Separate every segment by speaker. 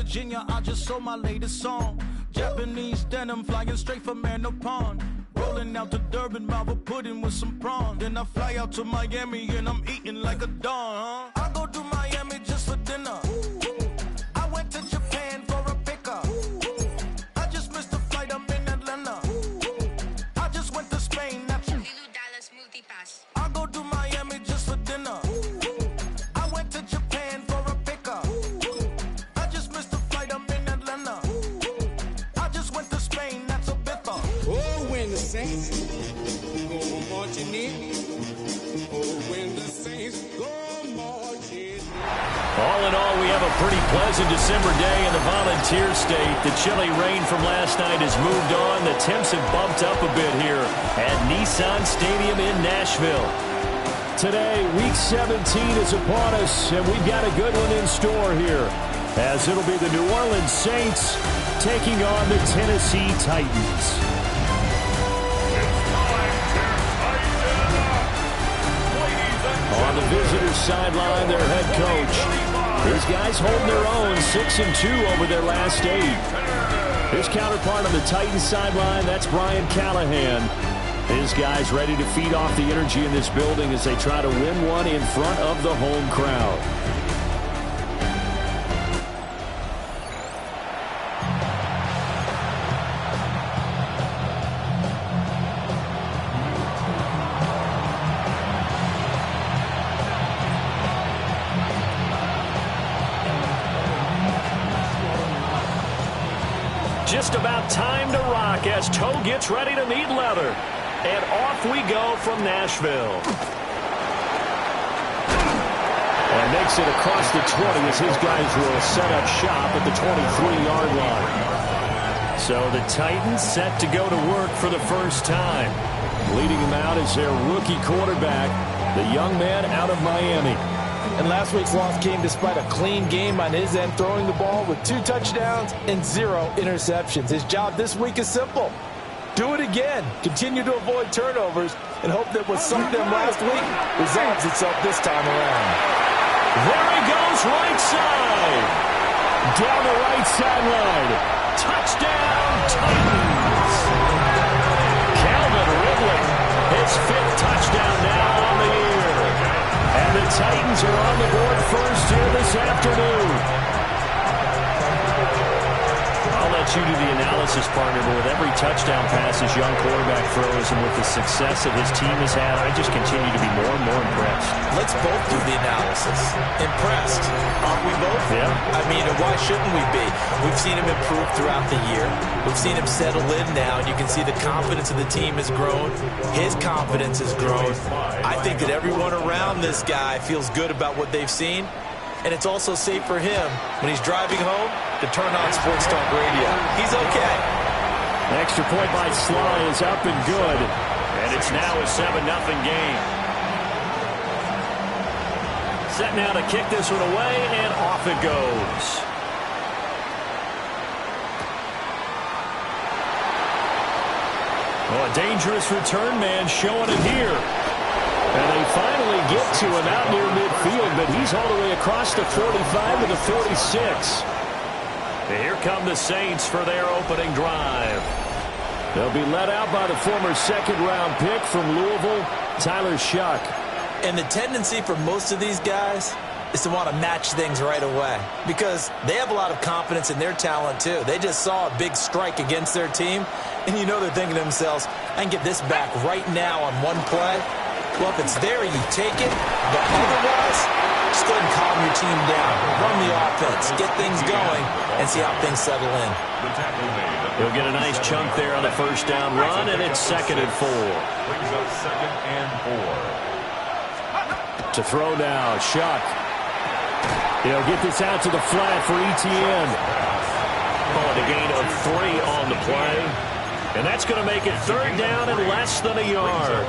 Speaker 1: Virginia, I just sold my latest song. Japanese denim flying straight from Manapon. Rolling out to Durban, Malva pudding with some prawns. Then I fly out to Miami and I'm eating like a don, huh? I go to Miami just for dinner. I went to Japan for a pickup. I just missed the flight, I'm in Atlanta. I just went to Spain, that's I go to Miami just for dinner. I went to Japan for a pickup. I just missed the flight, I'm in Atlanta. I just went to Spain, that's a biffa.
Speaker 2: Oh, when the Saints go marching in. Oh, when the Saints go marching in.
Speaker 3: All in all, we have a pretty pleasant December day in the Volunteer State. The chilly rain from last night has moved on. The temps have bumped up a bit here at Nissan Stadium in Nashville. Today, Week 17 is upon us, and we've got a good one in store here, as it'll be the New Orleans Saints taking on the Tennessee Titans. On the visitors' sideline, their head coach. These guys holding their own, 6-2 over their last 8. His counterpart on the Titans sideline, that's Brian Callahan. His guys ready to feed off the energy in this building as they try to win one in front of the home crowd. Just about time to rock as toe gets ready to meet leather. And off we go from Nashville. And makes it across the 20 as his guys will set up shop at the 23-yard line. So the Titans set to go to work for the first time. Leading them out is their rookie quarterback, the young man out of Miami.
Speaker 4: And last week's loss came despite a clean game on his end, throwing the ball with 2 touchdowns and 0 interceptions. His job this week is simple. Do it again. Continue to avoid turnovers and hope that what sunk them last week resolves itself this time around.
Speaker 3: There he goes, right side. Down the right sideline. Touchdown, Titans. Calvin Ridley, his 5th touchdown now on the year. And the Titans are on the board first here this afternoon. I'll let you do the analysis, partner, but with every touchdown pass his young quarterback throws and with the success that his team has had, I just continue to be more and more impressed.
Speaker 4: Let's both do the analysis. Impressed. Aren't we both?
Speaker 3: Yeah.
Speaker 4: I mean, why shouldn't we be? We've seen him improve throughout the year. We've seen him settle in now, and you can see the confidence of the team has grown. His confidence has grown. I think that everyone around this guy feels good about what they've seen. And it's also safe for him when he's driving home to turn on Sports Talk Radio. He's okay.
Speaker 3: An extra point by Sly is up and good. And it's now a 7-0 game. Set now to kick this one away, and off it goes. Oh, a dangerous return man showing it here. And they finally get to him out near midfield, but he's all the way across the 45 to the 46. And here come the Saints for their opening drive. They'll be led out by the former second-round pick from Louisville, Tyler Shuck.
Speaker 4: And the tendency for most of these guys is to want to match things right away because they have a lot of confidence in their talent, too. They just saw a big strike against their team, and you know they're thinking to themselves, I can get this back right now on one play. Well, if it's there, you take it. But otherwise, just go ahead and calm your team down. Run the offense. Get things going and see how things settle in.
Speaker 3: He'll get a nice chunk there on the first down run, and it's 2nd and 4. To throw now, Shuck. He'll get this out to the flat for Etienne. Oh, a gain of 3 on the play. And that's going to make it 3rd down and less than a yard.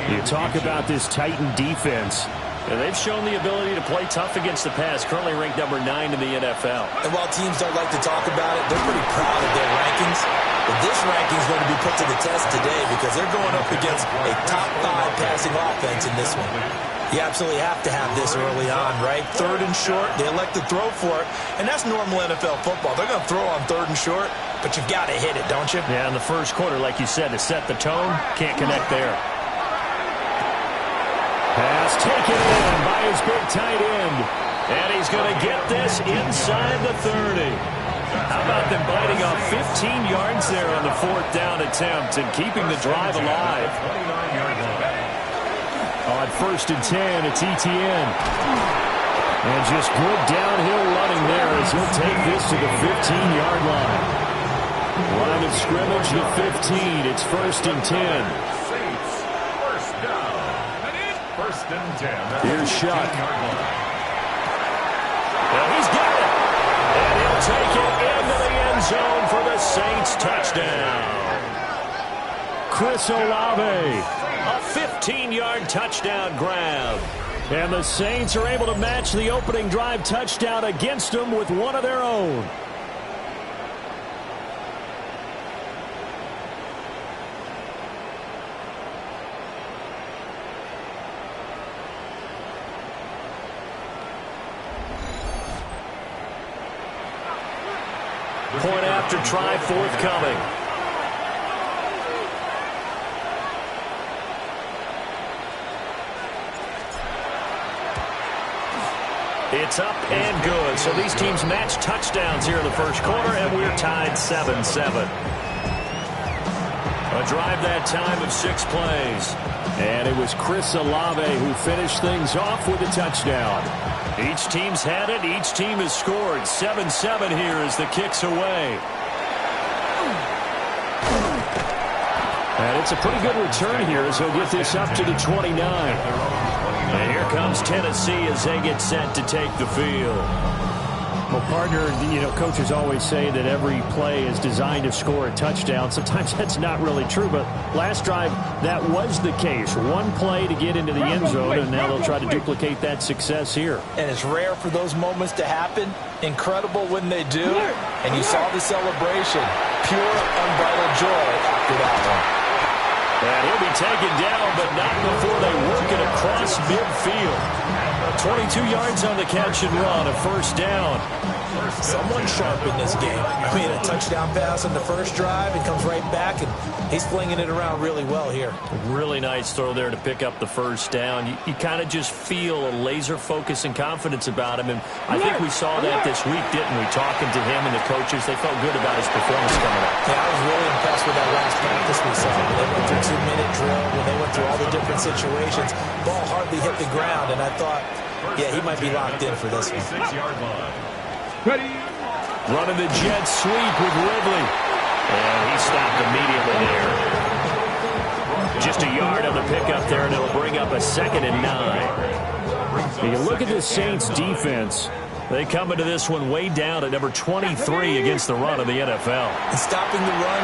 Speaker 3: You talk about this Titan defense. And they've shown the ability to play tough against the pass, currently ranked number 9 in the NFL.
Speaker 4: And while teams don't like to talk about it, they're pretty proud of their rankings. But this ranking is going to be put to the test today because because they're going up against a top 5 passing offense in this one. You absolutely have to have this early on, right? 3rd and short, they elect to throw for it, and that's normal NFL football. They're going to throw on 3rd and short, but you've got to hit it, don't you?
Speaker 3: Yeah, in the first quarter, like you said, to set the tone, can't connect there. Pass taken in by his big tight end, and he's going to get this inside the 30. How about them biting off 15 yards there on the 4th down attempt and keeping the drive alive? On 1st and 10, it's Etienne. And just good downhill running there as he'll take this to the 15-yard line. Line of scrimmage to 15. It's 1st and 10.
Speaker 5: First and 10.
Speaker 3: Here's Shuck. And he's got it. And he'll take it into the end zone for the Saints touchdown. Chris Olave. A 15-yard touchdown grab. And the Saints are able to match the opening drive touchdown against them with one of their own. Point after try forthcoming. It's up and good. So these teams match touchdowns here in the first quarter, and we're tied 7-7. A drive that time of 6 plays. And it was Chris Olave who finished things off with a touchdown. Each team's had it. Each team has scored. 7-7 here as the kick's away. And it's a pretty good return here as he'll get this up to the 29. And here comes Tennessee as they get set to take the field. Well, partner, coaches always say that every play is designed to score a touchdown. Sometimes that's not really true, but last drive, that was the case. One play to get into the end zone, and now they'll try to duplicate that success here.
Speaker 4: And it's rare for those moments to happen. Incredible when they do. And you saw the celebration. Pure, unbridled joy after that one.
Speaker 3: And he'll be taken down, but not before they work it across midfield. 22 yards on the catch and run, a 1st down.
Speaker 4: Someone sharp in this game. I mean, a touchdown pass on the first drive, and comes right back, and he's flinging it around really well here.
Speaker 3: Really nice throw there to pick up the 1st down. You kind of just feel a laser focus and confidence about him, and I think we saw that this week, didn't we? Talking to him and the coaches, they felt good about his performance coming up.
Speaker 4: Yeah, I was really impressed with that last practice we saw. When they went through 2-minute drill, when they went through all the different situations, ball hardly hit the ground, and I thought, yeah, he might be locked in for this one.
Speaker 5: 6-yard line.
Speaker 3: Ready. Running the jet sweep with Ridley. And he stopped immediately there. Just a yard on the pickup there, and it'll bring up a 2nd and 9. You look at the Saints defense. They come into this one way down at number 23 against the run of the NFL.
Speaker 4: And stopping the run,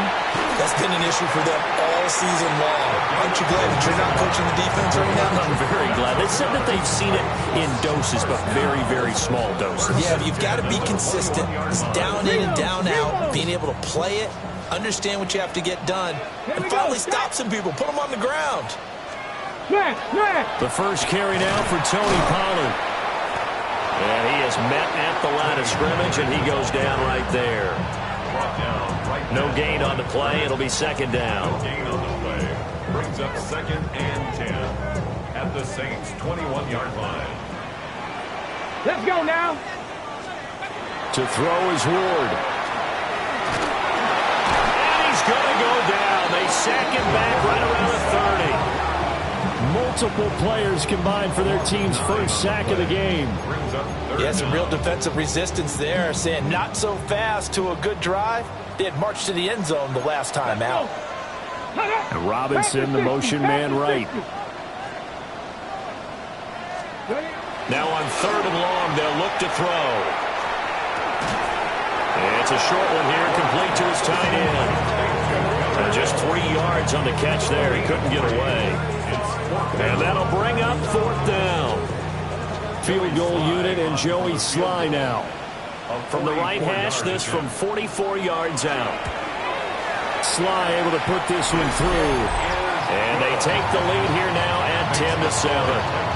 Speaker 4: that's been an issue for them all season long. Aren't you glad that you're not coaching the defense right now?
Speaker 3: I'm very glad. They said that they've seen it in doses, but very, very small doses.
Speaker 4: Yeah, you've got to be consistent. It's down in and down out, being able to play it, understand what you have to get done, and finally stop some people, put them on the ground.
Speaker 3: The first carry now for Tony Pollard. And he is met at the line of scrimmage, and he goes down right there. No gain on the play. It'll be 2nd down.
Speaker 5: No gain on the play. Brings up 2nd and 10 at the Saints' 21-yard line.
Speaker 6: Let's go now.
Speaker 3: To throw is Ward. And he's going to go down. They sack him back right around the 30. Multiple players combined for their team's first sack of the game.
Speaker 4: Yeah, some real defensive resistance there, saying not so fast to a good drive. They had marched to the end zone the last time out.
Speaker 3: And Robinson, the motion man right. Now on 3rd and long, they'll look to throw. It's a short one here, complete to his tight end. And just 3 yards on the catch there. He couldn't get away. And that'll bring up 4th down. Field goal unit and Joey Sly now. From the right hash, this from 44 yards out. Sly able to put this one through. And they take the lead here now at 10-7.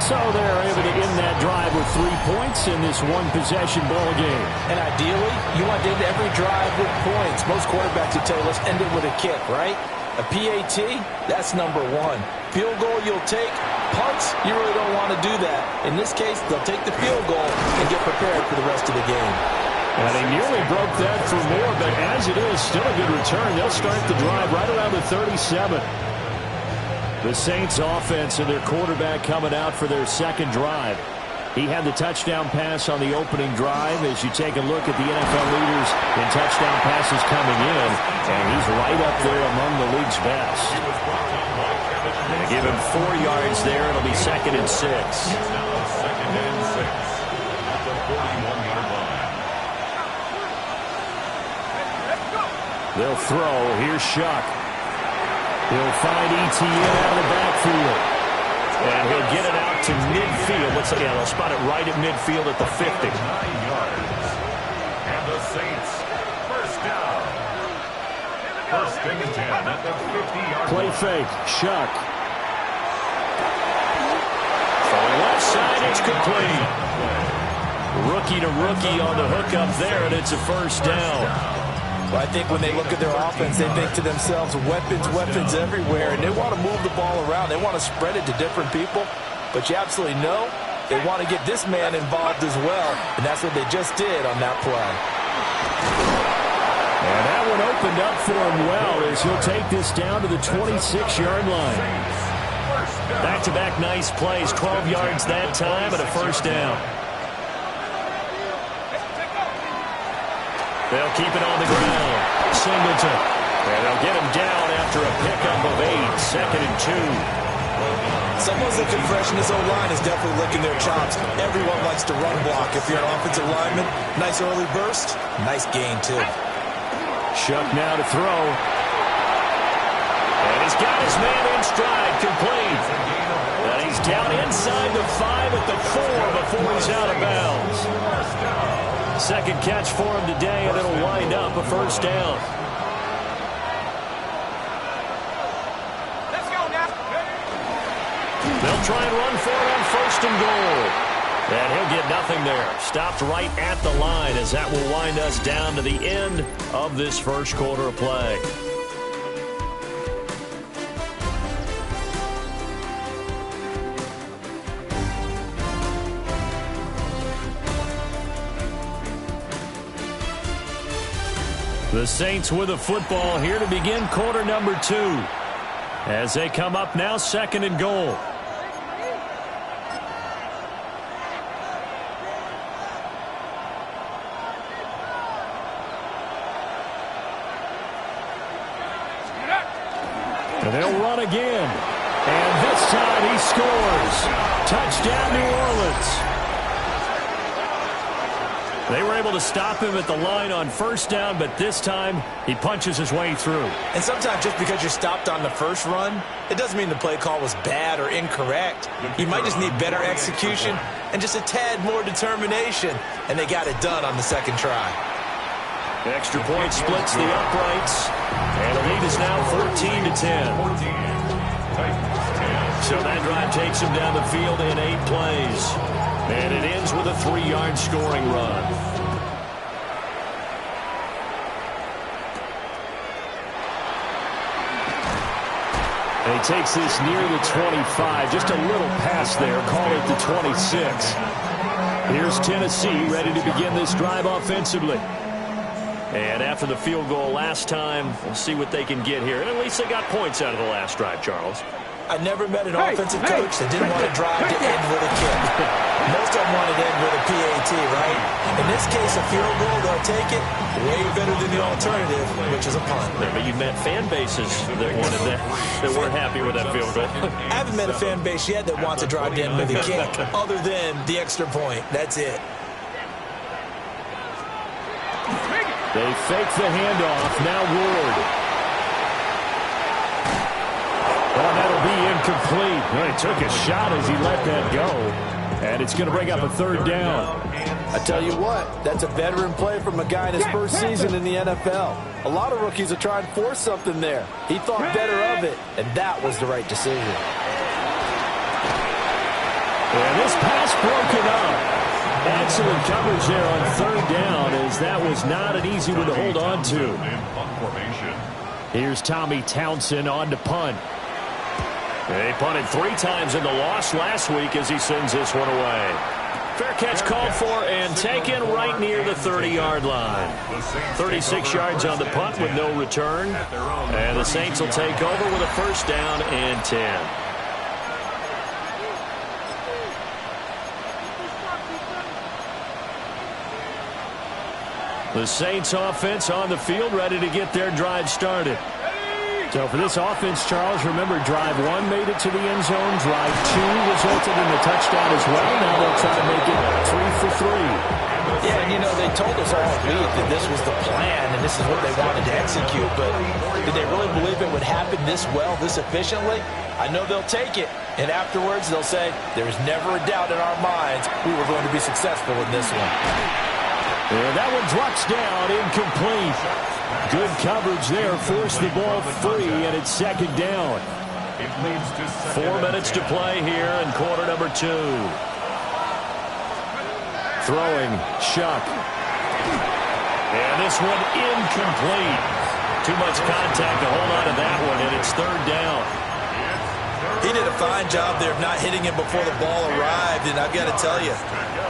Speaker 3: So they're able to end that drive with 3 points in this one-possession ball game.
Speaker 4: And ideally, you want to end every drive with points. Most quarterbacks would tell you, let's end it with a kick, right? A PAT, that's number one. Field goal you'll take. Punts, you really don't want to do that. In this case, they'll take the field goal and get prepared for the rest of the game.
Speaker 3: And they nearly broke that for more, but as it is, still a good return. They'll start the drive right around the 37. The Saints offense and their quarterback coming out for their second drive. He had the touchdown pass on the opening drive. As you take a look at the NFL leaders in touchdown passes coming in, and he's right up there among the league's best. They give him 4 yards there. It'll be 2nd and 6.
Speaker 5: It's now 2nd and 6 at the 41-yard line.
Speaker 3: They'll throw. Here's Shuck. He'll find Etienne out of the backfield. And he'll get it out to midfield. They'll spot it right at midfield at the 50.
Speaker 5: 9 yards. And the Saints, first down. 1st and 10 at the 50-yard line.
Speaker 3: Play fake. Shuck. From the left side, it's complete. Rookie to rookie on the hook up there, and it's a first down.
Speaker 4: Well, I think when they look at their offense, they think to themselves, weapons everywhere, and they want to move the ball around. They want to spread it to different people, but you absolutely know they want to get this man involved as well, and that's what they just did on that play.
Speaker 3: And that one opened up for him well as he'll take this down to the 26-yard line. Back-to-back nice plays, 12 yards that time, and a first down. They'll keep it on the ground. Singleton. And they'll get him down after a pickup of 8. 2nd and 2.
Speaker 4: Someone's looking fresh, and this O-line is definitely licking their chops. Everyone likes to run block. If you're an offensive lineman, nice early burst, nice gain, too.
Speaker 3: Shuck now to throw. And he's got his man in stride, complete. And he's down inside the 5 at the 4 before he's out of bounds. Second catch for him today, and it'll wind up a first down.
Speaker 6: Let's go now.
Speaker 3: They'll try and run for it on 1st and goal. And he'll get nothing there. Stopped right at the line as that will wind us down to the end of this first quarter of play. The Saints with a football here to begin quarter number 2. As they come up now, 2nd and goal. And they'll run again. And this time he scores. Touchdown, New Orleans. They were able to stop him at the line on 1st down, but this time he punches his way through.
Speaker 4: And sometimes just because you're stopped on the first run, it doesn't mean the play call was bad or incorrect. You might just need better execution and just a tad more determination. And they got it done on the second try.
Speaker 3: The extra point splits the uprights, and the lead is now 14-10. So that drive takes him down the field in 8 plays. And it ends with a 3-yard scoring run. And he takes this near the 25. Just a little pass there. Call it the 26. Here's Tennessee ready to begin this drive offensively. And after the field goal last time, we'll see what they can get here. And at least they got points out of the last drive, Charles.
Speaker 4: I never met an offensive coach that didn't want to drive to end with a kick. Most of them wanted to end with a PAT, right? In this case, a field goal, they'll take it. Way better than the alternative, which is a punt.
Speaker 3: But you've met fan bases that wanted that weren't happy with that field goal.
Speaker 4: I haven't met a fan base yet that wants to drive to end with a kick, other than the extra point. That's it.
Speaker 3: They fake the handoff. Now Ward. Well, that'll be incomplete. Well, he took a shot as he let that go. And it's going to bring up a third down.
Speaker 4: I tell you what, that's a veteran play from a guy in his first season in the NFL. A lot of rookies are trying to force something there. He thought better of it, and that was the right decision.
Speaker 3: And this pass broken up. Excellent coverage there on third down, as that was not an easy one to hold on to. Here's Tommy Townsend on to punt. They punted 3 times in the loss last week as he sends this one away. Fair catch called for and taken right near the 30-yard line. 36 yards on the punt with no return. And the Saints will take over with a first down and 10. The Saints offense on the field, ready to get their drive started. So for this offense, Charles, remember, drive 1 made it to the end zone. Drive 2 resulted in a touchdown as well. Now they'll try to make it 3 for 3.
Speaker 4: Yeah, and you know, they told us all week that this was the plan and this is what they wanted to execute. But did they really believe it would happen this well, this efficiently? I know they'll take it. And afterwards, they'll say, there's never a doubt in our minds we were going to be successful in this one.
Speaker 3: And that one drops down, incomplete. Good coverage there, forced the ball free, and it's second down. 4 minutes to play here in quarter number 2. Throwing, Shuck. And this one incomplete. Too much contact to hold on to that one, and it's third down.
Speaker 4: He did a fine job there of not hitting him before the ball arrived, and I've got to tell you,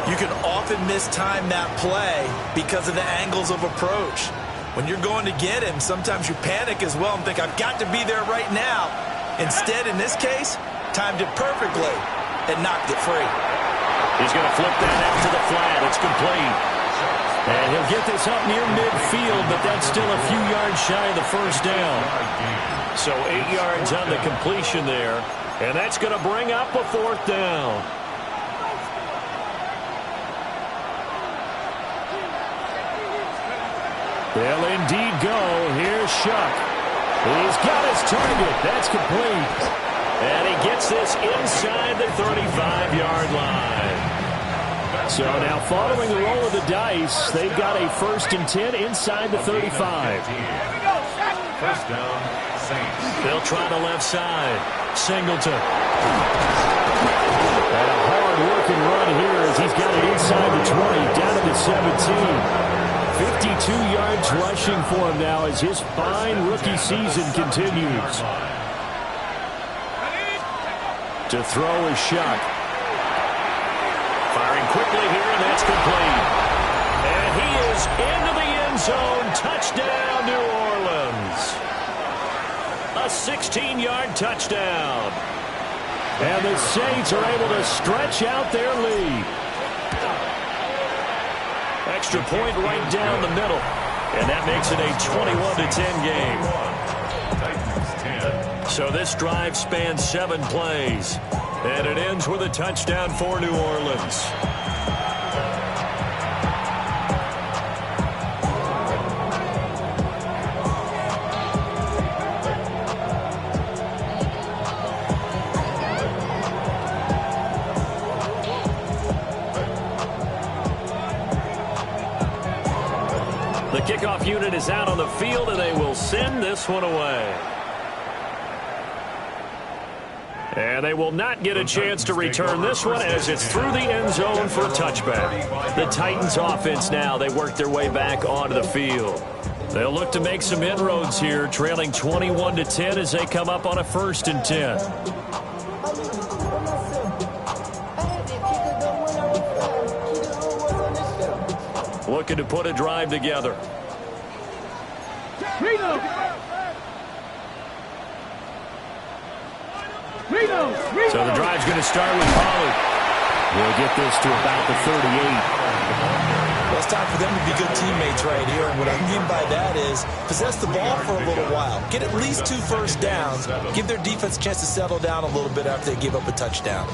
Speaker 4: you can often mistime that play because of the angles of approach. When you're going to get him, sometimes you panic as well and think, I've got to be there right now. Instead, in this case, timed it perfectly and knocked it free.
Speaker 3: He's going to flip that out to the flat. It's complete. And he'll get this up near midfield, but that's still a few yards shy of the first down. So 8 yards on the completion there. And that's going to bring up a fourth down. They'll indeed go. Here's Shuck. He's got his target. That's complete. And he gets this inside the 35-yard line. So now following the roll of the dice, they've got a 1st and 10 inside the 35.
Speaker 5: First down, Saints.
Speaker 3: They'll try the left side. Singleton. And a hard-working run here as he's got it inside the 20, down to the 17. 52 yards rushing for him now as his fine rookie season continues. To throw is Shuck. Firing quickly here, and that's complete. And he is into the end zone. Touchdown, New Orleans. A 16-yard touchdown. And the Saints are able to stretch out their lead. Extra point right down the middle. And that makes it a 21-10 game. So this drive spans 7 plays. And it ends with a touchdown for New Orleans. The kickoff unit is out on the field, and they will send this one away. And they will not get a chance to return this one as it's through the end zone for a touchback. The Titans offense now, they work their way back onto the field. They'll look to make some inroads here, trailing 21-10 as they come up on a 1st and 10. Looking to put a drive together. So the drive's going to start with Pollard. We'll get this to about the 38.
Speaker 4: Well, it's time for them to be good teammates right here. And what I mean by that is possess the ball for a little while. Get at least 2 first downs. Give their defense a chance to settle down a little bit after they give up a touchdown.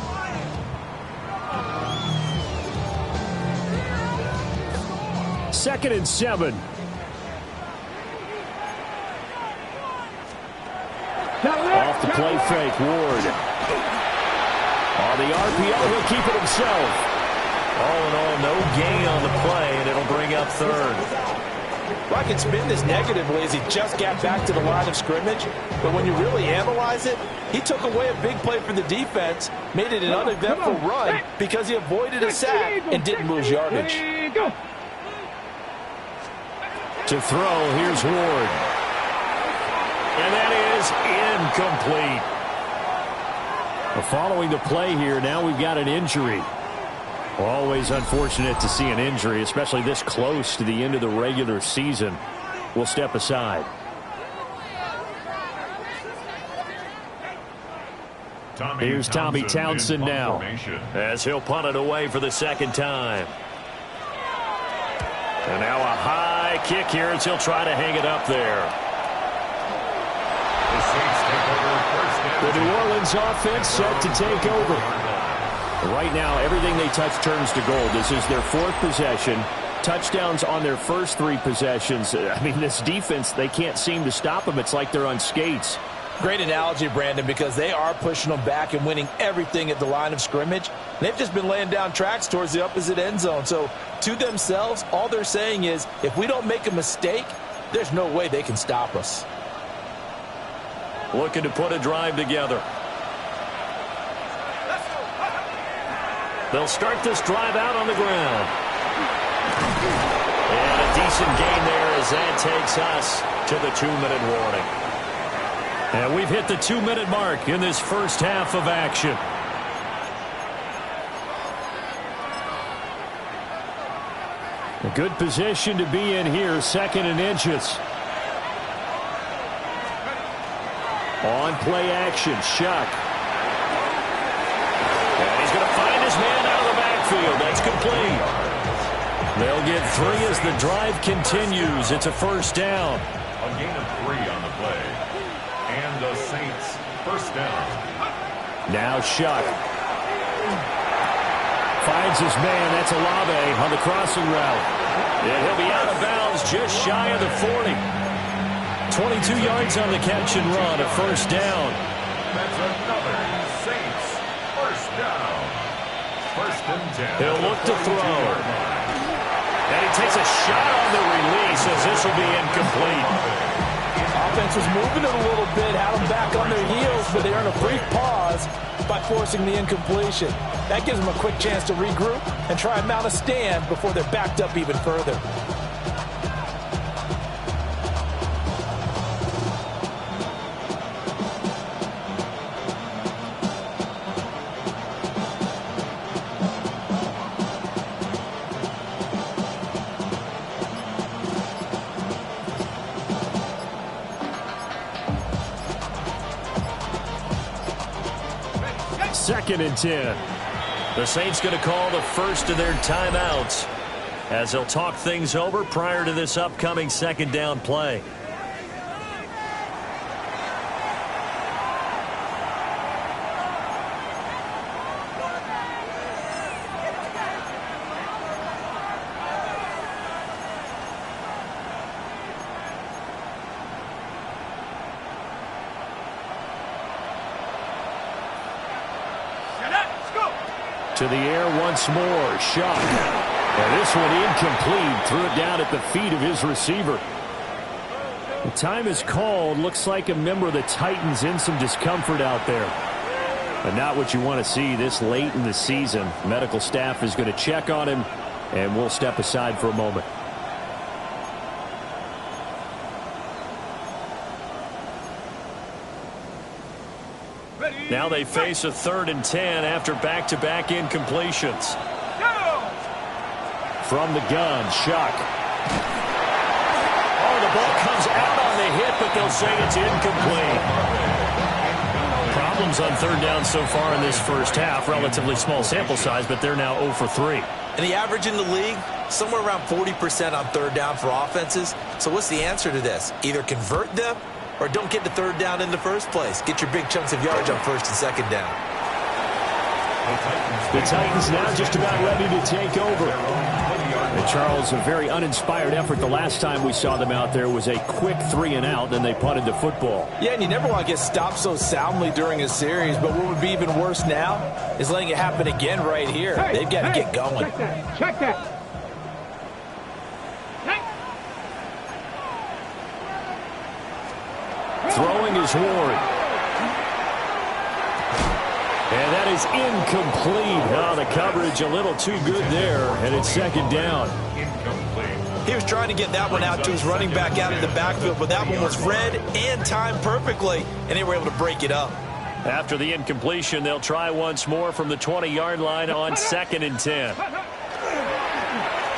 Speaker 3: Second and 7. Off the play fake, Ward. On the RPO, he'll keep it himself. All in all, no gain on the play, and it'll bring up third.
Speaker 4: Well, I can spin this negatively as he just got back to the line of scrimmage. But when you really analyze it, he took away a big play for the defense, made it an uneventful run because he avoided a sack and didn't lose yardage.
Speaker 3: To throw, here's Ward. And that is incomplete. Well, following the play here, now we've got an injury. Always unfortunate to see an injury, especially this close to the end of the regular season. We'll step aside. Here's Tommy Townsend now, as he'll punt it away for the second time. And now a high kick here as he'll try to hang it up there. The New Orleans offense set to take over. Right now, everything they touch turns to gold. This is their fourth possession. Touchdowns on their first three possessions. I mean, this defense, they can't seem to stop them. It's like they're on skates.
Speaker 4: Great analogy, Brandon, because they are pushing them back and winning everything at the line of scrimmage. They've just been laying down tracks towards the opposite end zone. So, to themselves, all they're saying is, if we don't make a mistake, there's no way they can stop us.
Speaker 3: Looking to put a drive together. They'll start this drive out on the ground. And a decent gain there as that takes us to the 2-minute warning. And we've hit the 2-minute mark in this first half of action. A good position to be in here, 2nd and inches. On play action, Shuck. And he's going to find his man out of the backfield. That's complete. They'll get 3 as the drive continues. It's a first down.
Speaker 5: A gain of 3 on the play. And the Saints first down.
Speaker 3: Now Shuck. Finds his man. That's Olave on the crossing route. And he'll be out of bounds just shy of the 40. 22 yards on the catch and run, a first down.
Speaker 5: That's another Saints first down. 1st and 10.
Speaker 3: He'll look to throw. And he takes a shot on the release as this will be incomplete.
Speaker 4: Offense was moving it a little bit, had them back on their heels, but they earned a brief pause by forcing the incompletion. That gives them a quick chance to regroup and try and mount a stand before they're backed up even further.
Speaker 3: Second and 10. The Saints going to call the first of their timeouts as they'll talk things over prior to this upcoming 2nd down play. To the air once more. Shuck. And this one incomplete. Threw it down at the feet of his receiver. The time is called. Looks like a member of the Titans in some discomfort out there. But not what you want to see this late in the season. Medical staff is going to check on him, and we'll step aside for a moment. Now they face a 3rd and 10 after back-to-back incompletions. From the gun, Shuck. Oh, the ball comes out on the hit, but they'll say it's incomplete. Problems on 3rd down so far in this first half. Relatively small sample size, but they're now 0 for 3.
Speaker 4: And the average in the league, somewhere around 40% on 3rd down for offenses. So what's the answer to this? Either convert them or don't get the 3rd down in the first place. Get your big chunks of yards on 1st and 2nd down.
Speaker 3: The Titans now just about ready to take over. And Charles, a very uninspired effort. The last time we saw them out there was a quick 3-and-out, then they punted the football.
Speaker 4: Yeah, and you never want to get stopped so soundly during a series, but what would be even worse now is letting it happen again right here. They've got to get going.
Speaker 6: Check that. Check that.
Speaker 3: Throwing is Ward. And that is incomplete. Oh, the coverage a little too good there, and it's second down.
Speaker 4: He was trying to get that one out to his running back out of the backfield, but that one was read and timed perfectly, and they were able to break it up.
Speaker 3: After the incompletion, they'll try once more from the 20-yard line on 2nd and 10.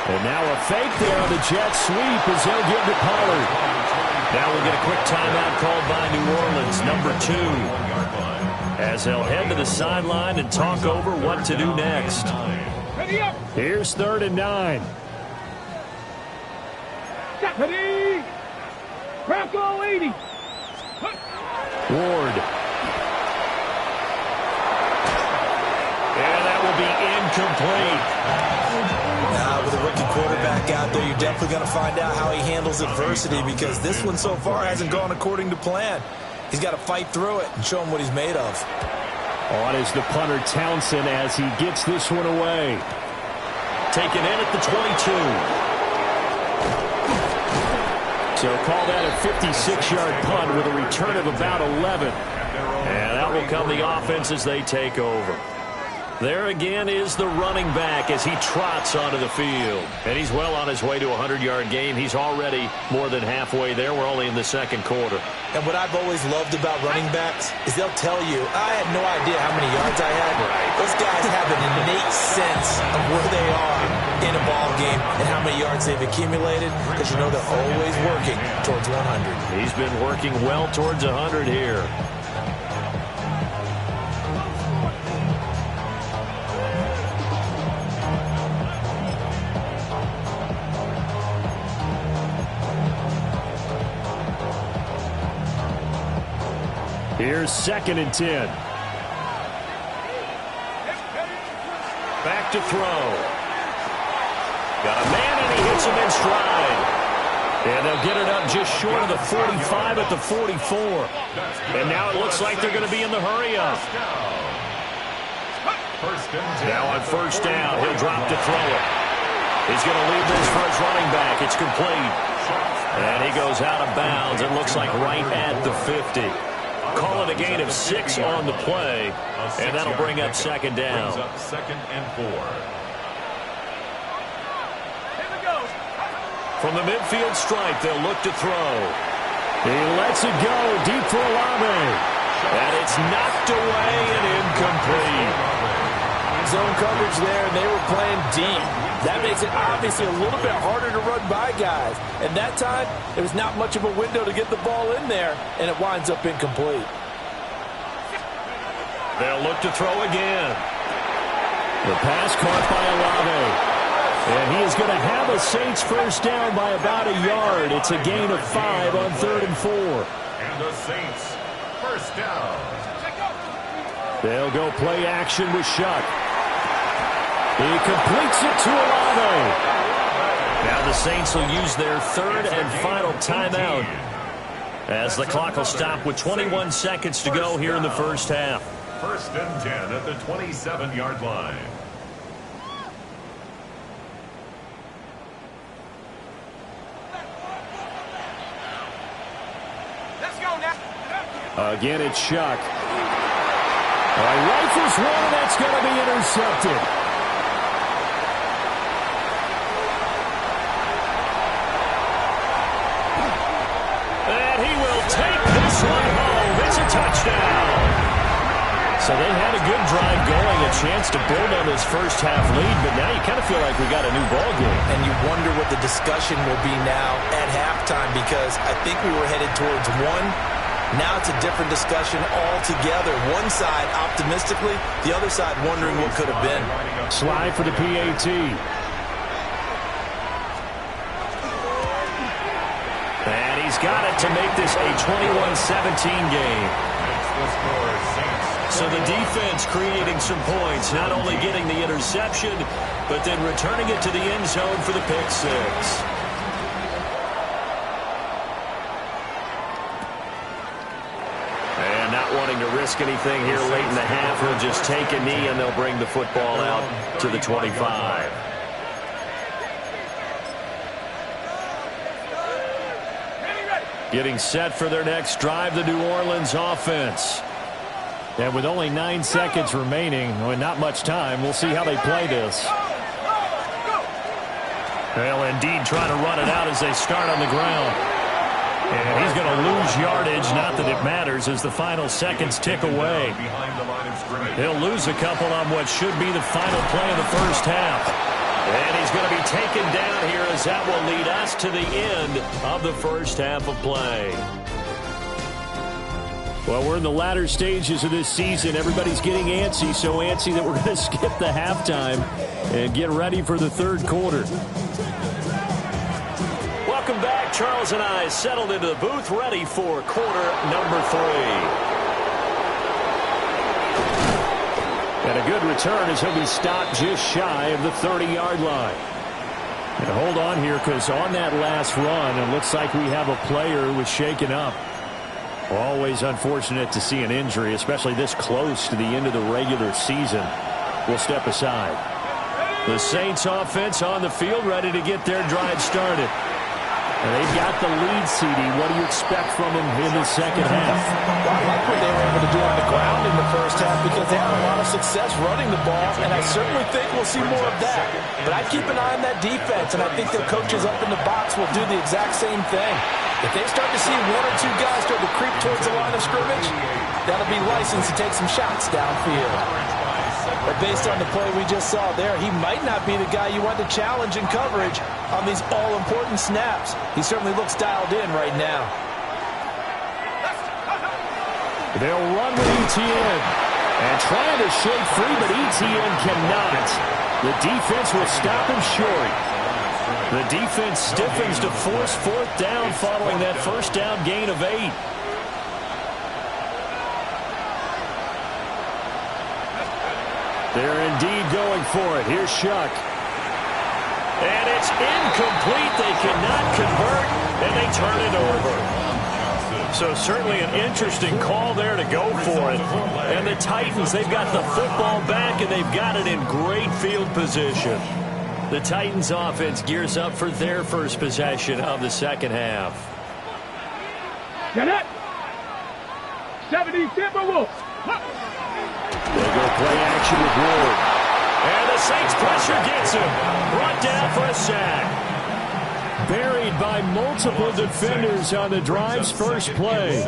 Speaker 3: And now a fake there on the jet sweep as they'll give to Pollard. Now we'll get a quick timeout called by New Orleans, number 2. As they'll head to the sideline and talk over what to do next. Here's 3rd and 9.
Speaker 6: Ready. Bronco 80.
Speaker 3: Ward. And that will be incomplete.
Speaker 4: With a rookie quarterback out there, you're definitely going to find out how he handles adversity, because this one so far hasn't gone according to plan. He's got to fight through it and show him what he's made of.
Speaker 3: On is the punter, Townsend, as he gets this one away. Taken in at the 22. So call that a 56-yard punt with a return of about 11. And that will come the offense as they take over. There again is the running back as he trots onto the field. And he's well on his way to a 100-yard game. He's already more than halfway there. We're only in the second quarter.
Speaker 4: And what I've always loved about running backs is they'll tell you, I had no idea how many yards I had. Those guys have an innate sense of where they are in a ball game and how many yards they've accumulated, because you know they're always working towards 100.
Speaker 3: He's been working well towards 100 here. Here's 2nd and 10. Back to throw. Got a man, and he hits him in stride. And they'll get it up just short of the 45 at the 44. And now it looks like they're going to be in the hurry-up. Now on 1st down, he'll drop to throw it. He's going to leave this for his running back. It's complete. And he goes out of bounds. It looks like right at the 50. Call it a gain of 6 on the play, and that'll bring up 2nd down.
Speaker 5: 2nd and 4.
Speaker 3: From the midfield stripe, they'll look to throw. He lets it go deep for Olave. And it's knocked away and incomplete.
Speaker 4: Zone coverage there, and they were playing deep. That makes it obviously a little bit harder to run by guys. And that time, there was not much of a window to get the ball in there, and it winds up incomplete.
Speaker 3: They'll look to throw again. The pass caught by Olave. And he is going to have a Saints 1st down by about a yard. It's a gain of 5 on 3rd and 4.
Speaker 5: And the Saints 1st down.
Speaker 3: They'll go play action with Shuck. He completes it to Olave. Now the Saints will use their 3rd and final timeout as the clock will stop with 21 seconds to go here in the 1st half.
Speaker 5: 1st and 10 at the 27-yard line.
Speaker 6: Let's go now.
Speaker 3: Again, it's Shuck. Rifles one, and that's going to be intercepted. And he will take this one home. It's a touchdown. So they had a good drive going, a chance to build on this first half lead, but now you kind of feel like we got a new ball game.
Speaker 4: And you wonder what the discussion will be now at halftime, because I think we were headed towards one. Now it's a different discussion altogether. One side optimistically, the other side wondering what could have been.
Speaker 3: Slide for the PAT. And he's got it to make this a 21-17 game.
Speaker 5: Makes the score Saints
Speaker 3: So the defense creating some points, not only getting the interception, but then returning it to the end zone for the pick six. And not wanting to risk anything here late in the half, he'll just take a knee and they'll bring the football out to the 25. Getting set for their next drive, the New Orleans offense. And with only 9 seconds remaining, and not much time, we'll see how they play this. They'll indeed try to run it out as they start on the ground. And he's going to lose yardage, not that it matters, as the final seconds tick away. He'll lose a couple on what should be the final play of the first half. And he's going to be taken down here as that will lead us to the end of the first half of play. Well, we're in the latter stages of this season. Everybody's getting antsy, so antsy that we're going to skip the halftime and get ready for the third quarter. Welcome back. Charles and I settled into the booth, ready for quarter number 3. And a good return as he'll be stopped just shy of the 30-yard line. And hold on here, because on that last run, it looks like we have a player who was shaken up. Always unfortunate to see an injury, especially this close to the end of the regular season. We'll step aside. The Saints offense on the field, ready to get their drive started. And they've got the lead, CD. What do you expect from them in the second half?
Speaker 4: Well, I like what they were able to do on the ground in the first half because they had a lot of success running the ball, and I certainly think we'll see more of that. But I keep an eye on that defense, and I think their coaches up in the box will do the exact same thing. If they start to see 1 or 2 guys start to creep towards the line of scrimmage, that'll be licensed to take some shots downfield. But based on the play we just saw there, he might not be the guy you want to challenge in coverage on these all-important snaps. He certainly looks dialed in right now.
Speaker 3: They'll run with Etienne. And trying to shake free, but Etienne cannot. The defense will stop him short. The defense stiffens to force 4th down following that first down gain of 8. They're indeed going for it. Here's Shuck. And it's incomplete. They cannot convert, and they turn it over. So certainly an interesting call there to go for it. And the Titans, they've got the football back, and they've got it in great field position. The Titans offense gears up for their first possession of the second half.
Speaker 6: Get it! 70 Timberwolves!
Speaker 3: They go play action with Ward. And the Saints pressure gets him. Brought down for a sack. Buried by multiple defenders on the drive's first play.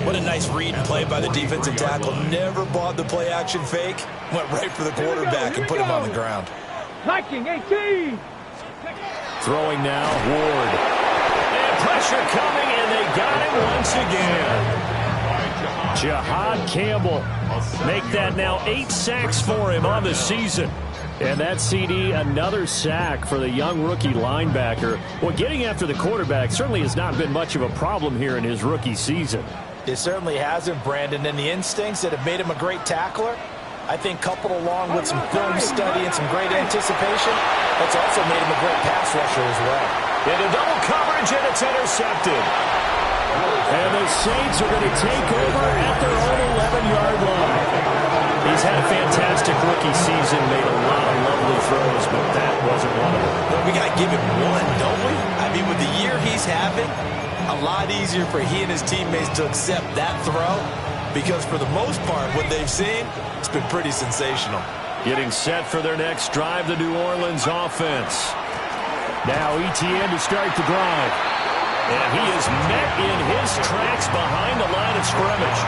Speaker 4: What a nice read and play by the defensive tackle. Never bought the play action fake. Went right for the quarterback and put him on the ground.
Speaker 6: Liking 18!
Speaker 3: Throwing now, Ward. And pressure coming, and they got him once again. Jahad Campbell. Make that now 8 sacks for him on the season. And that CD, another sack for the young rookie linebacker. Well, getting after the quarterback certainly has not been much of a problem here in his rookie season.
Speaker 4: It certainly hasn't, Brandon. And the instincts that have made him a great tackler, I think coupled along with some film study and some great anticipation, that's also made him a great pass rusher as well.
Speaker 3: Into double coverage, and it's intercepted. And the Saints are going to take over at their own 11-yard line. He's had a fantastic rookie season, made a lot of lovely throws, but that wasn't one of them.
Speaker 4: Well, we got to give him one, don't we? I mean, with the year he's having, a lot easier for he and his teammates to accept that throw because for the most part, what they've seen, it's been pretty sensational.
Speaker 3: Getting set for their next drive, the New Orleans offense. Now Etienne to start the drive. And he is met in his tracks behind the line of scrimmage.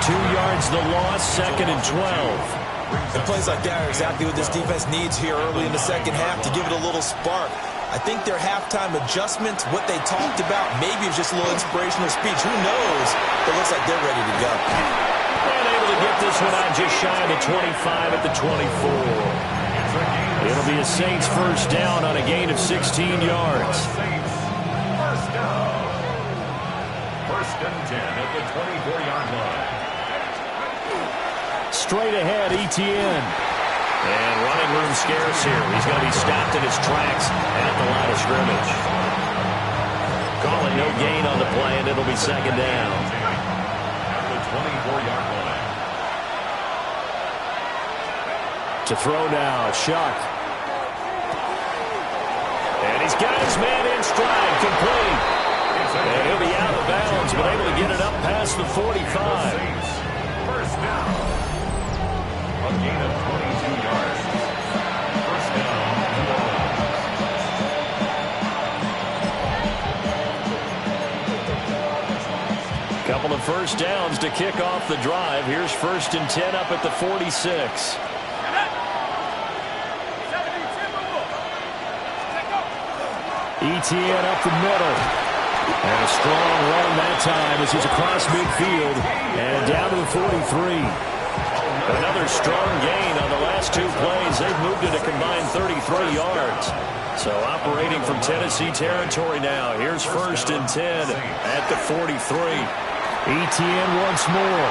Speaker 3: 2 yards the loss, 2nd and 12.
Speaker 4: And plays like that are exactly what this defense needs here early in the second half to give it a little spark. I think their halftime adjustments, what they talked about, maybe it's just a little inspirational speech. Who knows? It looks like they're ready to go.
Speaker 3: And able to get this one out just shy of the 25 at the 24. It'll be a Saints first down on a gain of 16 yards.
Speaker 5: First and 10 at the 24-yard line.
Speaker 3: straight ahead, Etienne. And running room scarce here. He's going to be stopped in his tracks at the line of scrimmage. Calling no gain on the play, and it'll be second down.
Speaker 5: At the 24-yard line.
Speaker 3: To throw now, Shuck. And he's got his man in stride, complete. And he'll be out of bounds, but able to get it up past the 45.
Speaker 5: First down. A gain of 22 yards. First down.
Speaker 3: Couple of first downs to kick off the drive. Here's 1st and 10 up at the 46. Etienne up the middle. And a strong run that time as he's across midfield and down to the 43. Another strong gain on the last 2 plays. They've moved it a combined 33 yards. So operating from Tennessee territory now. Here's 1st and 10 at the 43. Etienne once more.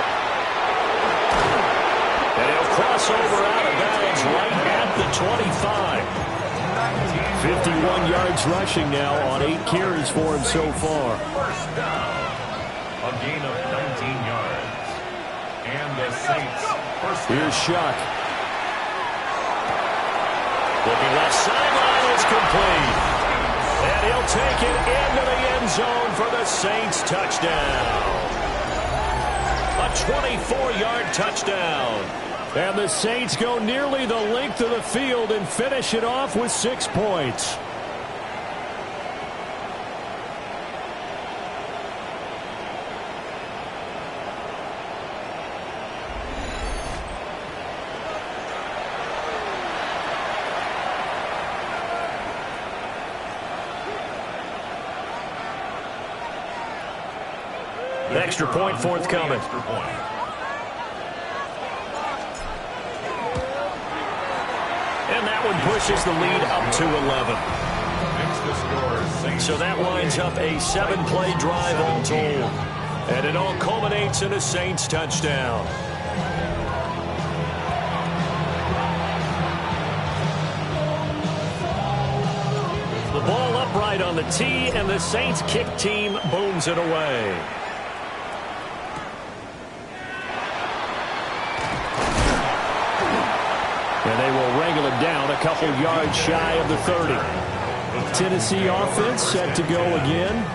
Speaker 3: And he'll cross over out of bounds right at the 25. 51 yards rushing now on 8 carries for him so far.
Speaker 5: First down. A gain of 19 yards. And the Saints first down.
Speaker 3: Here's Shuck. Looking left sideline is complete. And he'll take it into the end zone for the Saints touchdown. A 24-yard touchdown. And the Saints go nearly the length of the field and finish it off with 6 points. Extra point forthcoming.
Speaker 5: Extra point.
Speaker 3: And that one pushes the lead up to 11. So that winds up a 7-play drive all told. And it all culminates in a Saints touchdown. The ball upright on the tee, and the Saints kick team booms it away. And they will wrangle it down a couple yards shy of the 30. Tennessee offense set to go again.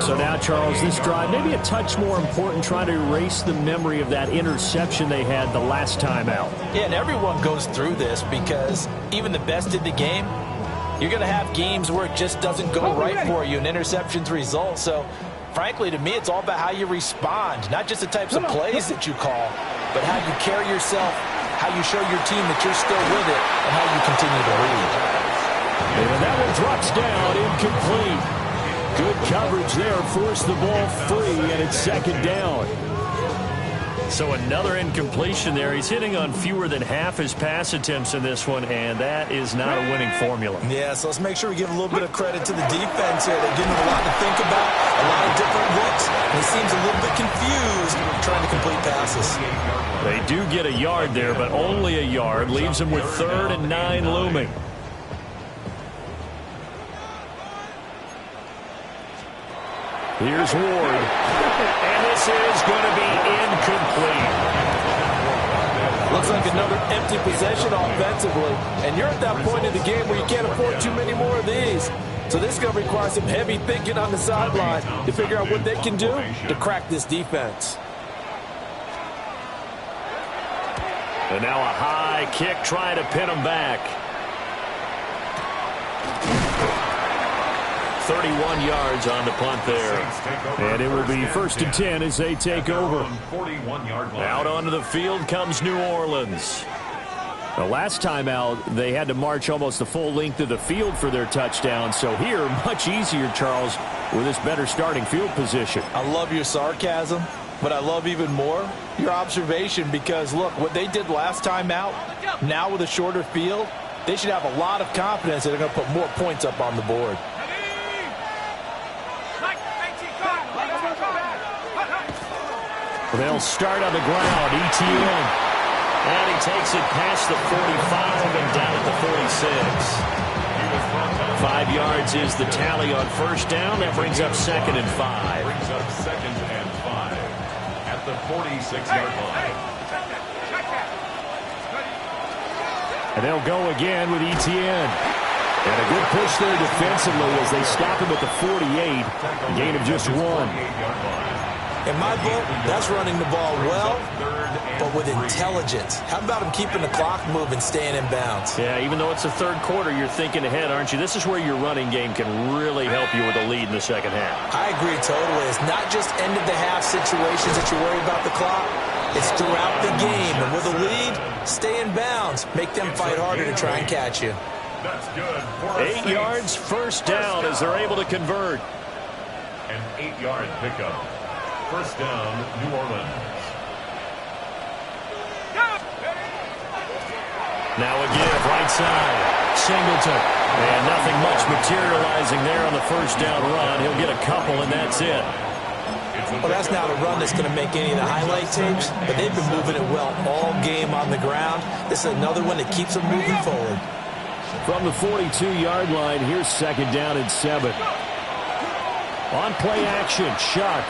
Speaker 3: So now, Charles, this drive maybe a touch more important, trying to erase the memory of that interception they had the last time out.
Speaker 4: Yeah, and everyone goes through this because even the best in the game, you're going to have games where it just doesn't go right for you and interceptions result. So, frankly, to me, it's all about how you respond, not just the types of plays that you call, but how you carry yourself, how you show your team that you're still with it, and how you continue to lead.
Speaker 3: And that one drops down, incomplete. Good coverage there, forced the ball free, and it's second down. So another incompletion there. He's hitting on fewer than half his pass attempts in this one, and that is not a winning formula.
Speaker 4: Yeah, so let's make sure we give a little bit of credit to the defense here. They're giving him a lot to think about, a lot of different looks, and he seems a little bit confused trying to complete passes.
Speaker 3: They do get a yard there, but only a yard. Leaves them with 3rd and 9 looming. Here's Ward. And this is going to be incomplete.
Speaker 4: Looks like another empty possession offensively. And you're at that point in the game where you can't afford too many more of these. So this is going to require some heavy thinking on the sideline to figure out what they can do to crack this defense.
Speaker 3: And now a high kick trying to pin them back. 31 yards on the punt there. And it will be 1st and 10 as they take over. Out onto the field comes New Orleans. The last time out, they had to march almost the full length of the field for their touchdown. So here, much easier, Charles, with this better starting field position.
Speaker 4: I love your sarcasm, but I love even more your observation because, look, what they did last time out, now with a shorter field, they should have a lot of confidence that they're going to put more points up on the board.
Speaker 3: They'll start on the ground. Etienne. And he takes it past the 45 and down at the 46. 5 yards is the tally on first down. That brings up 2nd and 5.
Speaker 5: Brings up 2nd and 5 at the 46-yard line.
Speaker 3: And they'll go again with Etienne. And a good push there defensively as they stop him at the 48. A gain of just 1.
Speaker 4: In my book, that's running the ball well, but with intelligence. How about him keeping the clock moving, staying in bounds?
Speaker 3: Yeah, even though it's the third quarter, you're thinking ahead, aren't you? This is where your running game can really help you with a lead in the second half.
Speaker 4: I agree totally. It's not just end-of-the-half situations that you worry about the clock. It's throughout the game. And with a lead, stay in bounds. Make them fight harder to try and catch you.
Speaker 5: That's good for
Speaker 3: 8 yards, first down as they're able to convert.
Speaker 5: An 8-yard pickup. First down, New Orleans.
Speaker 3: Now a give, right side. Singleton. And nothing much materializing there on the first down run. He'll get a couple, and that's it.
Speaker 4: Well, that's not a run that's going to make any of the highlight tapes, but they've been moving it well all game on the ground. This is another one that keeps them moving forward.
Speaker 3: From the 42-yard line, here's 2nd down and 7. On play action, Shuck.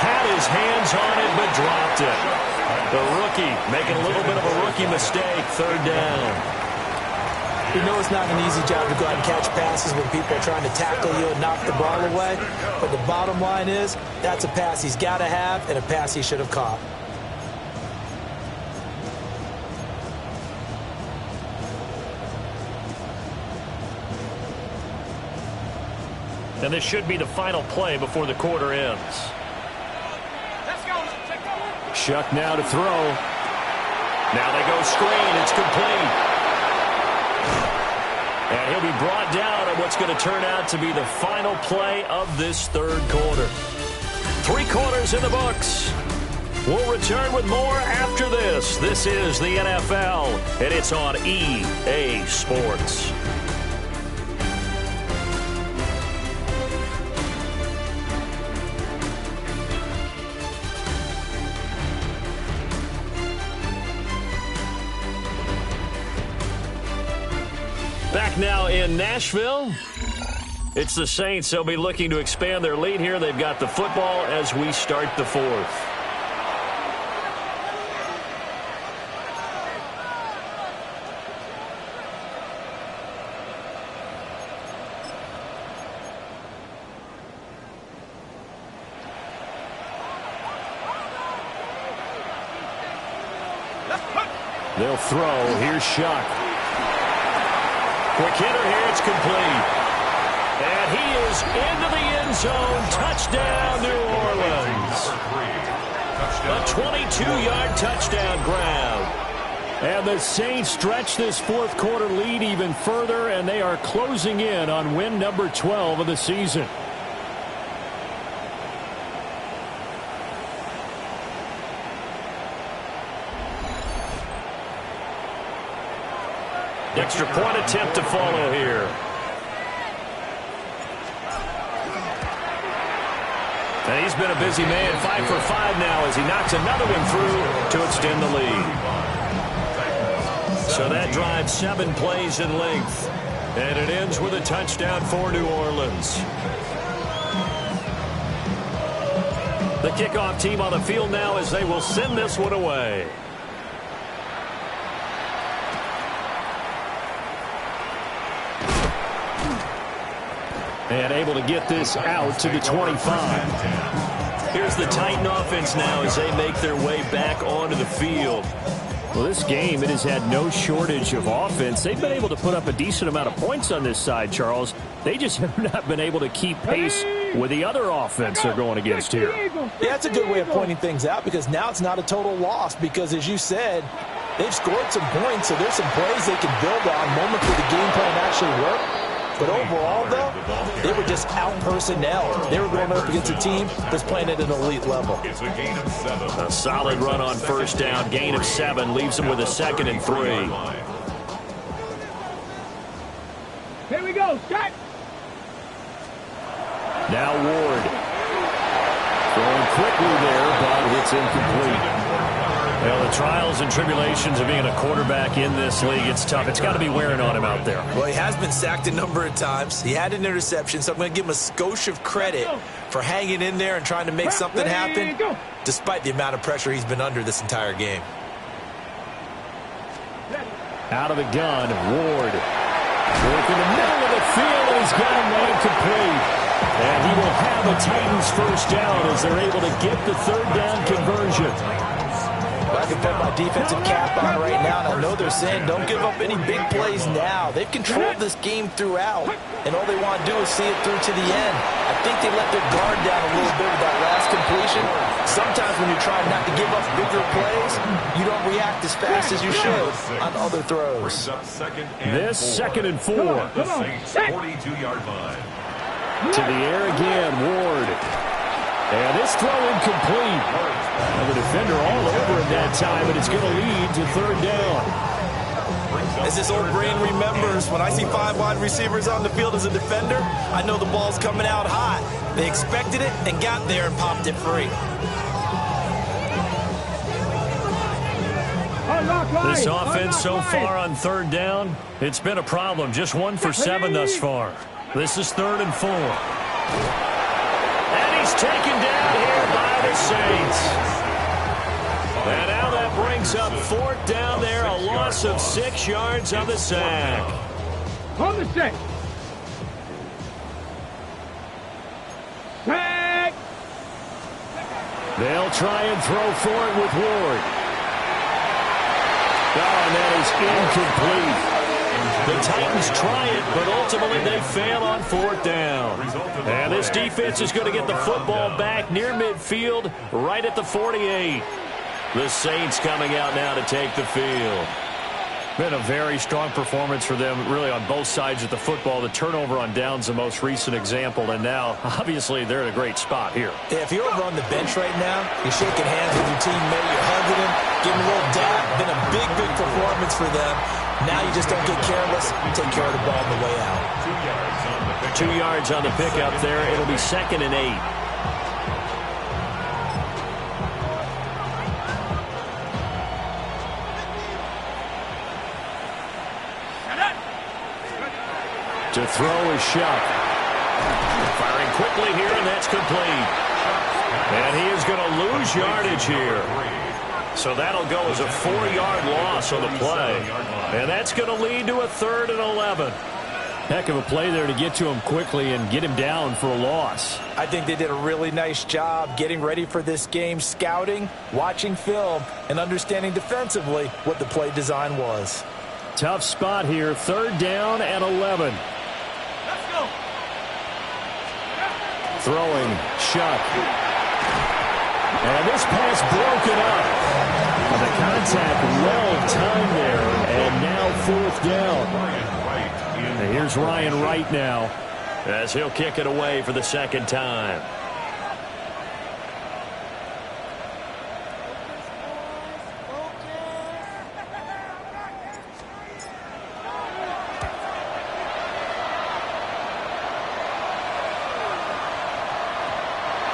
Speaker 3: Had his hands on it, but dropped it. The rookie making a little bit of a rookie mistake, 3rd down.
Speaker 4: You know it's not an easy job to go out and catch passes when people are trying to tackle you and knock the ball away. But the bottom line is, that's a pass he's got to have and a pass he should have caught.
Speaker 3: And this should be the final play before the quarter ends. Shuck now to throw. Now they go screen. It's complete. And he'll be brought down on what's going to turn out to be the final play of this third quarter. 3 quarters in the books. We'll return with more after this. This is the NFL, and it's on EA Sports. Back now in Nashville. It's the Saints. They'll be looking to expand their lead here. They've got the football as we start the 4th. They'll throw. Here's Shuck. Quick hitter here. It's complete. And he is into the end zone. Touchdown, New Orleans. A 22-yard touchdown grab. And the Saints stretch this fourth quarter lead even further, and they are closing in on win number 12 of the season. Extra point attempt to follow here. And he's been a busy man, 5 for 5 now as he knocks another one through to extend the lead. So that drives 7 plays in length. And it ends with a touchdown for New Orleans. The kickoff team on the field now as they will send this one away. And able to get this out to the 25. Here's the Titan offense now as they make their way back onto the field. Well, this game, it has had no shortage of offense. They've been able to put up a decent amount of points on this side, Charles. They just have not been able to keep pace with the other offense they're going against here.
Speaker 4: Yeah, that's a good way of pointing things out because now it's not a total loss because, as you said, they've scored some points, so there's some plays they can build on, moments where the game plan actually worked. But overall, though, they were just out-personnelled. They were going up against a team that's playing at an elite level.
Speaker 5: It's a gain of 7.
Speaker 3: A solid run on first down. Gain of 7 leaves them with a 2nd and 3.
Speaker 6: Here we go, shot.
Speaker 3: Now Ward. Throwing quickly there, but it's incomplete. Well, the trials and tribulations of being a quarterback in this league, it's tough. It's got to be wearing on him out there.
Speaker 4: Well, he has been sacked a number of times. He had an interception, so I'm going to give him a skosh of credit for hanging in there and trying to make something happen, despite the amount of pressure he's been under this entire game.
Speaker 3: Out of the gun, Ward. Work in the middle of the field, and he's got him right complete. And he will have a Titans first down as they're able to get the third down conversion.
Speaker 4: Well, I can put my defensive cap on right now, and I know they're saying don't give up any big plays now. They've controlled this game throughout, and all they want to do is see it through to the end. I think they let their guard down a little bit with that last completion. Sometimes when you're trying not to give up bigger plays, you don't react as fast as you should on other throws.
Speaker 3: This second and 4.
Speaker 5: The Saints 42-yard line.
Speaker 3: To the air again, Ward. And this throw incomplete. And the defender all over him that time, but it's going to lead to third down.
Speaker 4: As this old brain remembers, when I see 5 wide receivers on the field as a defender, I know the ball's coming out hot. They expected it and got there and popped it free.
Speaker 3: This offense so far on third down, it's been a problem. Just 1 for 7 thus far. This is 3rd and 4. And he's taken down here by the Saints. And now that brings up 4th down there, a loss of 6 yards on the sack.
Speaker 6: On the sack. Sack.
Speaker 3: They'll try and throw for it with Ward. Oh, and that is incomplete. The Titans try it, but ultimately they fail on 4th down. And this defense is going to get the football back near midfield, right at the 48. The Saints coming out now to take the field. Been a very strong performance for them, really, on both sides of the football. The turnover on downs, the most recent example, and now, obviously, they're in a great spot here.
Speaker 4: Yeah, if you're over on the bench right now, you're shaking hands with your teammate, you're hugging him, giving him a little dap. Been a big, big performance for them. Now you just don't get careless. Take care of the ball on the way out.
Speaker 3: 2 yards on the pickup there. It'll be 2nd and 8. To throw is Shuck. Firing quickly here, and that's complete. And he is going to lose yardage here. So that'll go as a 4-yard loss on the play. And that's going to lead to a 3rd and 11. Heck of a play there to get to him quickly and get him down for a loss.
Speaker 4: I think they did a really nice job getting ready for this game, scouting, watching film, and understanding defensively what the play design was.
Speaker 3: Tough spot here, 3rd down and 11.
Speaker 6: Let's go.
Speaker 3: Throwing, Shuck. And this pass broken up. And the contact well timed there, and now 4th down. And here's Ryan Wright now, as he'll kick it away for the 2nd time.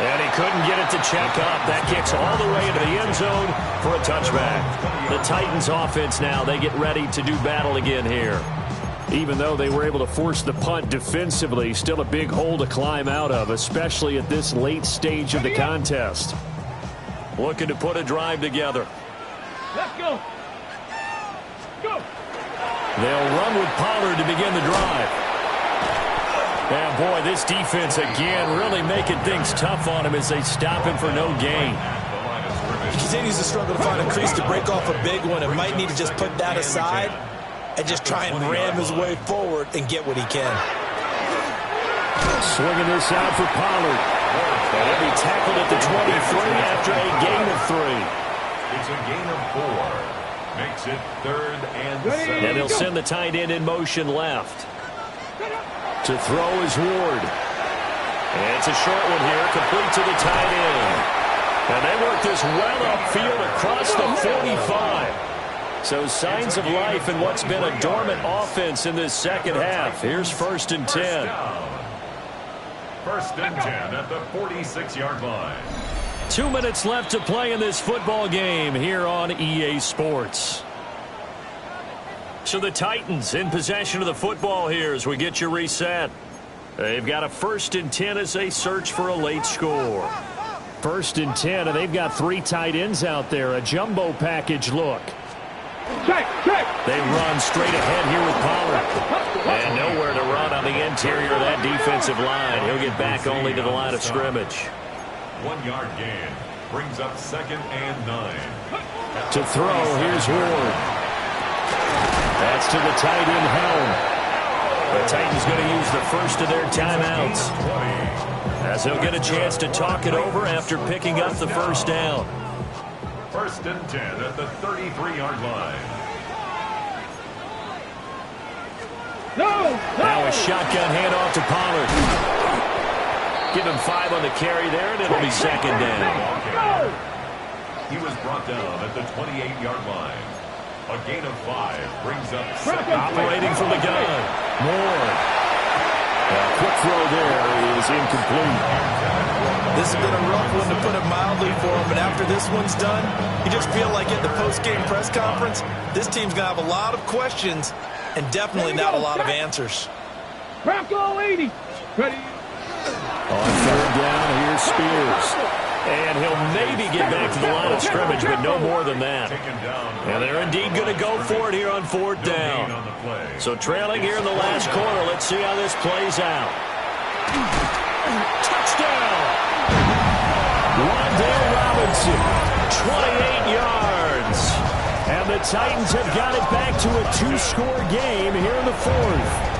Speaker 3: And he couldn't get it to check up. That kicks all the way into the end zone for a touchback. The Titans offense now, they get ready to do battle again here. Even though they were able to force the punt defensively, still a big hole to climb out of, especially at this late stage of the contest. Looking to put a drive together.
Speaker 6: Let's go. Go.
Speaker 3: They'll run with Pollard to begin the drive. And boy, this defense again really making things tough on him as they stop him for no gain.
Speaker 4: He continues to struggle to find a crease to break off a big one and might need to just put that aside and just try and ram his way forward and get what he can.
Speaker 3: Swinging this out for Pollard. And he'll be tackled at the 23 after a gain of 3.
Speaker 5: It's a gain of 4. Makes it 3rd and 7.
Speaker 3: And they'll send the tight end in motion left. To throw is Ward. And it's a short one here, complete to the tight end. And they work this well upfield across the 45. So signs of life in what's been a dormant offense in this second half. Here's 1st and 10.
Speaker 5: 1st and 10 at the 46-yard line.
Speaker 3: 2 minutes left to play in this football game here on EA Sports. So the Titans in possession of the football here as we get you reset. They've got a 1st and 10 as they search for a late score. 1st and 10, and they've got 3 tight ends out there. A jumbo package look.
Speaker 6: Check.
Speaker 3: They run straight ahead here with Pollard. And nowhere to run on the interior of that defensive line. He'll get back only to the line of scrimmage.
Speaker 5: 1 yard gain brings up 2nd and 9.
Speaker 3: To throw, here's Ward. That's to the tight end, Helm. The Titans going to use the first of their timeouts, as they'll get a chance to talk it over after picking up the first down.
Speaker 5: 1st and 10 at the 33-yard line.
Speaker 3: Now a shotgun handoff to Pollard. Give him 5 on the carry there, and it'll be 2nd down.
Speaker 5: He was brought down at the 28-yard line. A gain of 5 brings up 2nd.
Speaker 3: Operating from the gun. Moore. A quick throw there is incomplete.
Speaker 4: This has been a rough one, to put it mildly, for him. And after this one's done, you just feel like at the post-game press conference, this team's going to have a lot of questions and definitely not a lot of answers.
Speaker 6: Crack all 80. Ready.
Speaker 3: On 3rd down, here's Spears. And he'll maybe get back to the line of scrimmage, but no more than that. And they're indeed going to go for it here on 4th down. So trailing here in the last quarter. Let's see how this plays out. Touchdown! Wan'Dale Robinson, 28 yards. And the Titans have got it back to a 2-score game here in the 4th.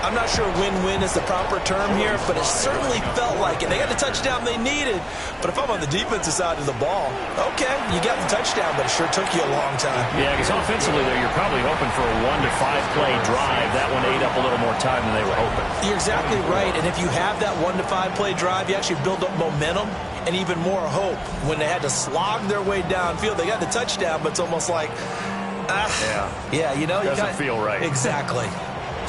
Speaker 4: I'm not sure win-win is the proper term here, but it certainly felt like it. They got the touchdown they needed, but if I'm on the defensive side of the ball, okay, you got the touchdown, but it sure took you a long time.
Speaker 3: Yeah, because offensively, though, you're probably hoping for a 1 to 5 play drive. That one ate up a little more time than they were hoping.
Speaker 4: You're exactly right, and if you have that 1 to 5 play drive, you actually build up momentum and even more hope. When they had to slog their way downfield, they got the touchdown, but it's almost like, you know,
Speaker 3: doesn't feel right.
Speaker 4: Exactly.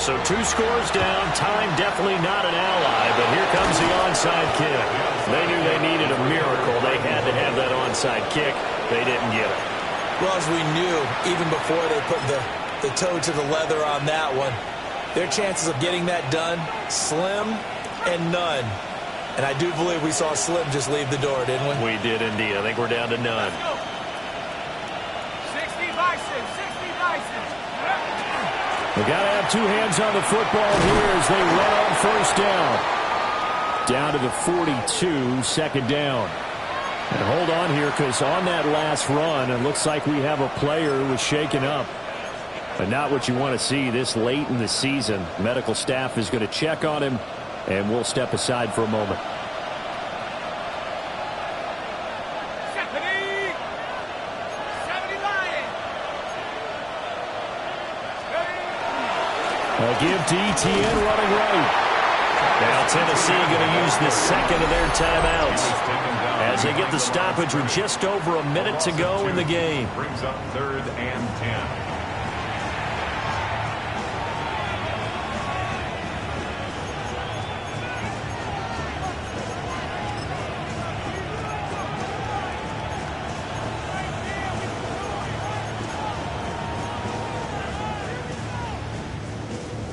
Speaker 3: So 2 scores down, time definitely not an ally, but here comes the onside kick. They knew they needed a miracle. They had to have that onside kick. They didn't get it.
Speaker 4: Well, as we knew, even before they put the toe to the leather on that one, their chances of getting that done, slim and none. And I do believe we saw Slim just leave the door, didn't we?
Speaker 3: We did indeed. I think we're down to none.
Speaker 6: 60 Bison.
Speaker 3: They got to have 2 hands on the football here as they run on 1st down. Down to the 42, 2nd down. And hold on here, because on that last run, it looks like we have a player who was shaken up. But not what you want to see this late in the season. Medical staff is going to check on him, and we'll step aside for a moment. A give to Etienne running right. Now Tennessee going to use the 2nd of their timeouts as they get the stoppage with just over a minute to go in the game.
Speaker 5: Brings up 3rd and 10.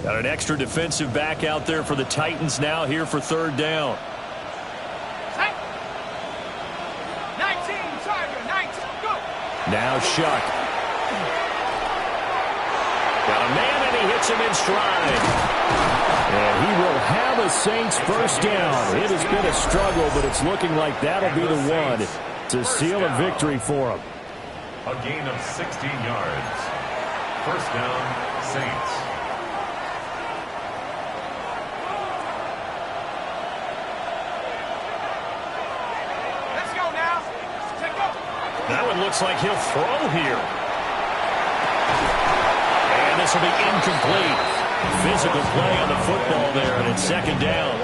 Speaker 3: Got an extra defensive back out there for the Titans now here for 3rd down.
Speaker 6: 19, Tiger, 19, go.
Speaker 3: Now Shuck. Got a man and he hits him in stride. And he will have a Saints 1st down. It has been a struggle, but it's looking like that'll be the one to seal a victory for him.
Speaker 5: A gain of 16 yards. 1st down, Saints.
Speaker 3: That one looks like he'll throw here. And this will be incomplete. Physical play on the football there, and it's 2nd down.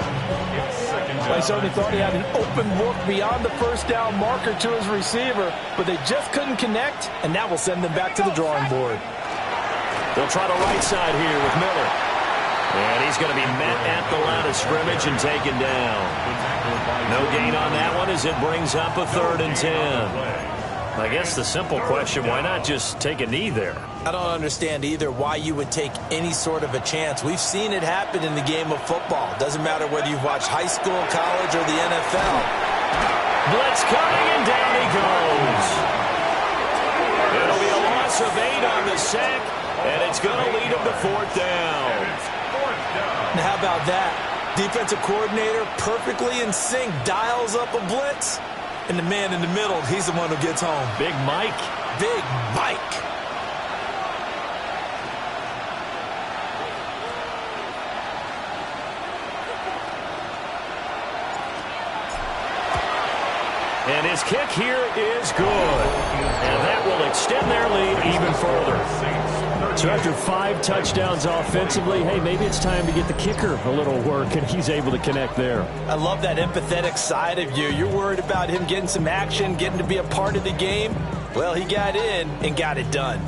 Speaker 4: I certainly thought he had an open look beyond the 1st down marker to his receiver, but they just couldn't connect, and that will send them back to the drawing board.
Speaker 3: They'll try the right side here with Miller. And he's going to be met at the line of scrimmage and taken down. No gain on that one as it brings up a 3rd and 10. I guess the simple question, why not just take a knee there?
Speaker 4: I don't understand either why you would take any sort of a chance. We've seen it happen in the game of football. Doesn't matter whether you've watched high school, college, or the NFL.
Speaker 3: Blitz coming, and down he goes. It'll be a loss of 8 on the sack, and it's going to lead him to 4th down.
Speaker 4: And how about that? Defensive coordinator perfectly in sync, dials up a blitz. And the man in the middle, he's the one who gets home.
Speaker 3: Big Mike.
Speaker 4: Big Mike.
Speaker 3: And his kick here is good. And that will extend their lead even further. So after 5 touchdowns offensively, hey, maybe it's time to get the kicker a little work, and he's able to connect there.
Speaker 4: I love that empathetic side of you. You're worried about him getting some action, getting to be a part of the game. Well, he got in and got it done.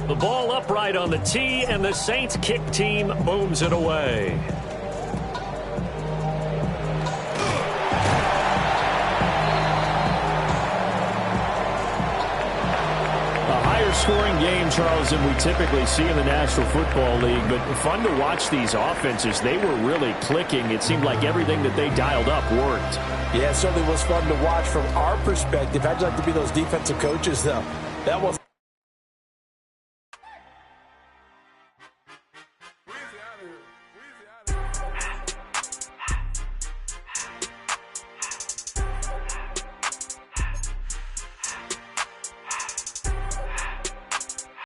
Speaker 3: The ball upright on the tee, and the Saints kick team booms it away. Scoring game, Charles, than we typically see in the National Football League, but fun to watch these offenses. They were really clicking. It seemed like everything that they dialed up worked.
Speaker 4: Yeah, it certainly was fun to watch from our perspective. I'd like to be those defensive coaches, though. That was